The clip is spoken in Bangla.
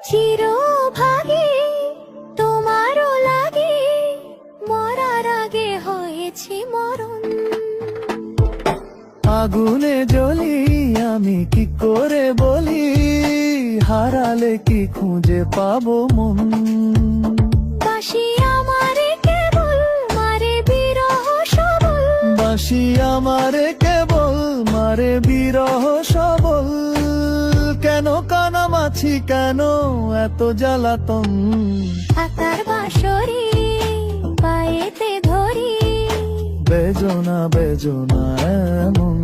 চিরভাগে তোমারও লাগে, মরার আগে হয়েছে মরণ। আগুনে জ্বলি আমি কি করে বলি, হারালে কি খুঁজে পাবো মন। বাঁশি আমারে কেবল মারে বিরহ সবল, বাঁশি আমারে কেবল মারে বিরহ সবল। কেন কানামাছি, কেন এত জ্বালাতন। আকার বাঁশরি পায়েতে ধরি, বেজনা বেজনা এমন।